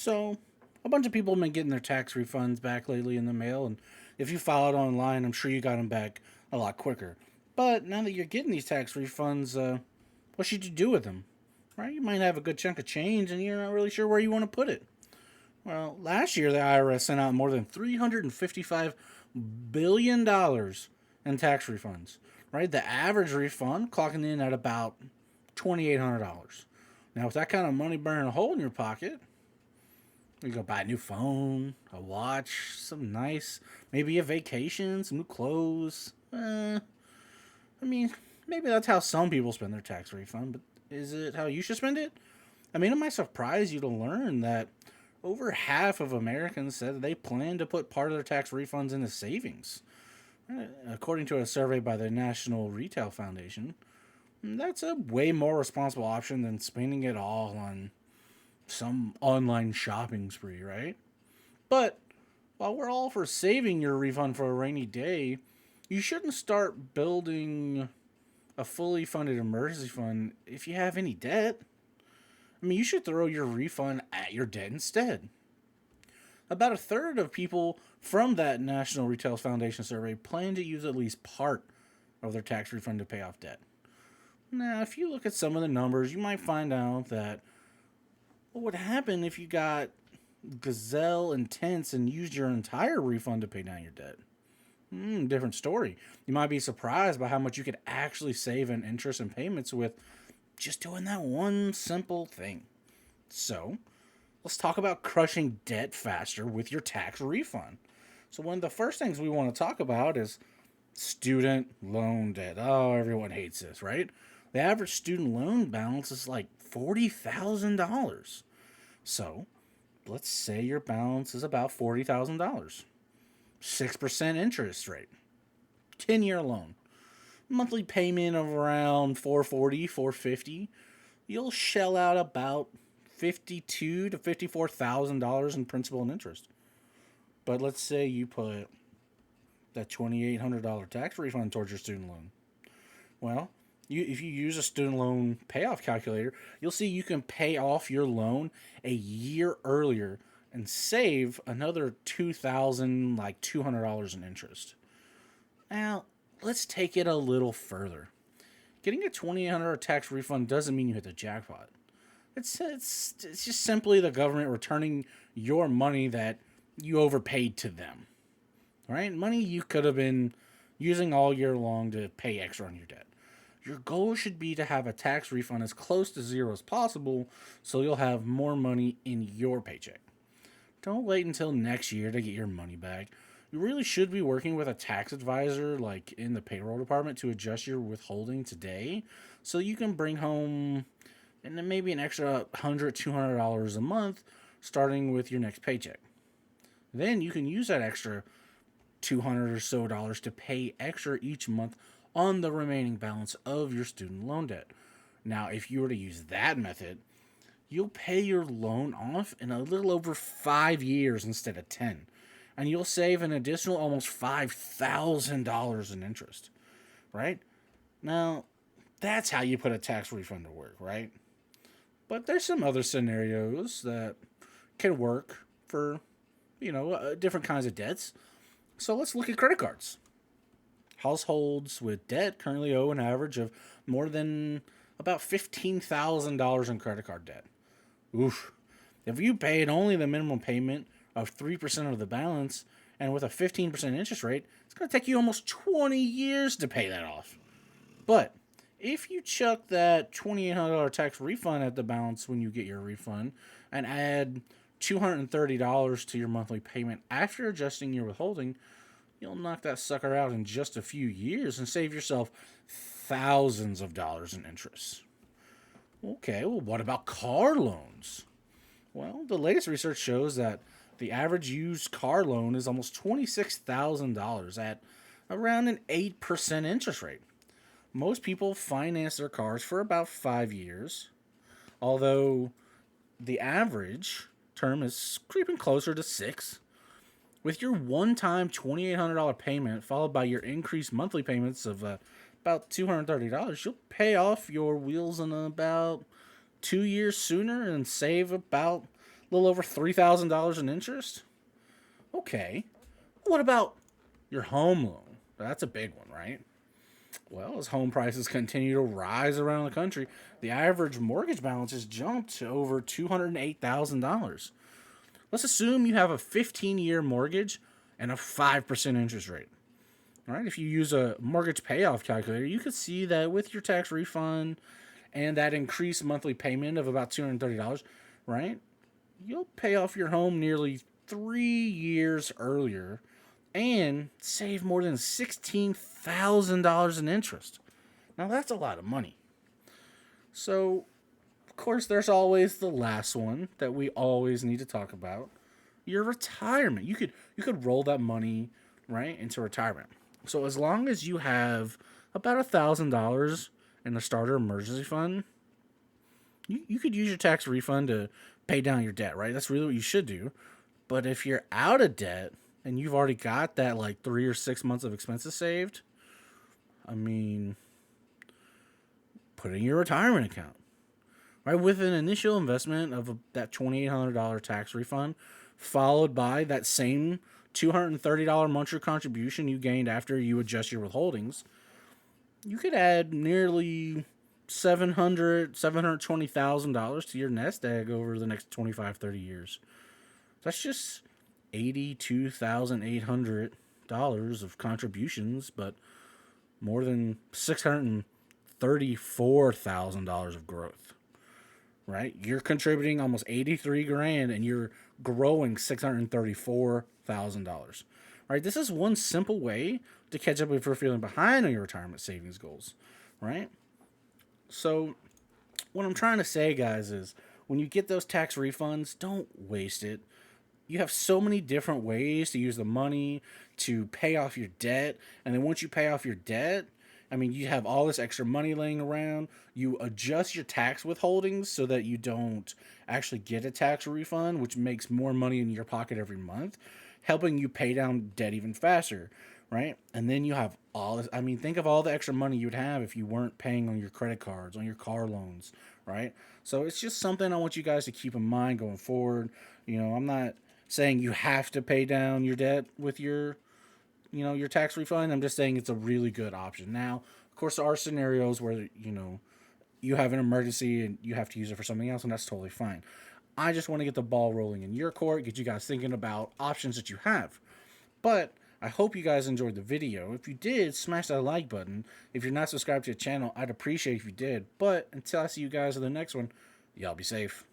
So, a bunch of people have been getting their tax refunds back lately in the mail, and if you filed online, I'm sure you got them back a lot quicker. But now that you're getting these tax refunds, what should you do with them? Right? You might have a good chunk of change, and you're not really sure where you want to put it. Well, last year the IRS sent out more than $355 billion in tax refunds. Right? The average refund clocking in at about $2,800. Now, with that kind of money burning a hole in your pocket, you go buy a new phone, a watch, something nice, maybe a vacation, some new clothes. I mean, maybe that's how some people spend their tax refund, but is it how you should spend it? I mean, it might surprise you to learn that over half of Americans said that they plan to put part of their tax refunds into savings. According to a survey by the National Retail Foundation, that's a way more responsible option than spending it all on some online shopping spree, right? But while we're all for saving your refund for a rainy day, you shouldn't start building a fully funded emergency fund if you have any debt. I mean, you should throw your refund at your debt instead. About a third of people from that National Retail Foundation survey plan to use at least part of their tax refund to pay off debt. Now, if you look at some of the numbers, you might find out that what would happen if you got gazelle intense and used your entire refund to pay down your debt? Different story. You might be surprised by how much you could actually save in interest and payments with just doing that one simple thing. So, let's talk about crushing debt faster with your tax refund. So, one of the first things we want to talk about is student loan debt. Oh, everyone hates this, right? The average student loan balance is like $40,000. So, let's say your balance is about $40,000. 6% interest rate. 10-year loan. Monthly payment of around $440, $450. You'll shell out about $52,000 to $54,000 in principal and interest. But let's say you put that $2,800 tax refund towards your student loan. Well, if you use a student loan payoff calculator, you'll see you can pay off your loan a year earlier and save another $2,200 in interest. Now, let's take it a little further. Getting a $2,800 tax refund doesn't mean you hit the jackpot. It's just simply the government returning your money that you overpaid to them. Right? Money you could have been using all year long to pay extra on your debt. Your goal should be to have a tax refund as close to zero as possible so you'll have more money in your paycheck. Don't wait until next year to get your money back. You really should be working with a tax advisor like in the payroll department to adjust your withholding today so you can bring home and then maybe an extra $100, $200 a month starting with your next paycheck. Then you can use that extra $200 or so to pay extra each month on the remaining balance of your student loan debt. Now, if you were to use that method, you'll pay your loan off in a little over 5 years instead of 10. And you'll save an additional almost $5,000 in interest. Right? Now, that's how you put a tax refund to work, right? But there's some other scenarios that can work for, different kinds of debts. So let's look at credit cards. Households with debt currently owe an average of more than about $15,000 in credit card debt. Oof. If you paid only the minimum payment of 3% of the balance and with a 15% interest rate, it's going to take you almost 20 years to pay that off. But if you chuck that $2,800 tax refund at the balance when you get your refund and add $230 to your monthly payment after adjusting your withholding, you'll knock that sucker out in just a few years and save yourself thousands of dollars in interest. Okay, well, what about car loans? Well, the latest research shows that the average used car loan is almost $26,000 at around an 8% interest rate. Most people finance their cars for about 5 years, although the average term is creeping closer to 6. With your one-time $2,800 payment followed by your increased monthly payments of about $230, you'll pay off your wheels in about 2 years sooner and save about A little over $3,000 in interest? Okay. What about your home loan? That's a big one, right? Well, as home prices continue to rise around the country, the average mortgage balance has jumped to over $208,000. Let's assume you have a 15-year mortgage and a 5% interest rate. All right, if you use a mortgage payoff calculator, you could see that with your tax refund and that increased monthly payment of about $230, right? You'll pay off your home nearly 3 years earlier and save more than $16,000 in interest. Now, that's a lot of money. So, of course, there's always the last one that we always need to talk about, your retirement. You could roll that money, right, into retirement. So as long as you have about $1,000 in the starter emergency fund, you could use your tax refund to pay down your debt, right? That's really what you should do. But if you're out of debt and you've already got that like 3 or 6 months of expenses saved, I mean, put it in your retirement account, right? With an initial investment of that $2,800 tax refund, followed by that same $230 monthly contribution you gained after you adjust your withholdings, you could add nearly $720,000 to your nest egg over the next 25, 30 years. That's just $82,800 of contributions, but more than $634,000 of growth. Right? You're contributing almost 83 grand and you're growing $634,000. Right? This is one simple way to catch up if you're feeling behind on your retirement savings goals. Right? So, what I'm trying to say, guys, is when you get those tax refunds, don't waste it. You have so many different ways to use the money to pay off your debt. And then once you pay off your debt, I mean, you have all this extra money laying around. You adjust your tax withholdings so that you don't actually get a tax refund, which makes more money in your pocket every month, helping you pay down debt even faster, right? And then you have all this. I mean, think of all the extra money you would have if you weren't paying on your credit cards, on your car loans, right? So it's just something I want you guys to keep in mind going forward. I'm not saying you have to pay down your debt with your tax refund. I'm just saying it's a really good option. Now, of course, there are scenarios where, you have an emergency and you have to use it for something else, and that's totally fine. I just want to get the ball rolling in your court, get you guys thinking about options that you have. But I hope you guys enjoyed the video. If you did, smash that like button. If you're not subscribed to the channel, I'd appreciate if you did. But until I see you guys in the next one, y'all be safe.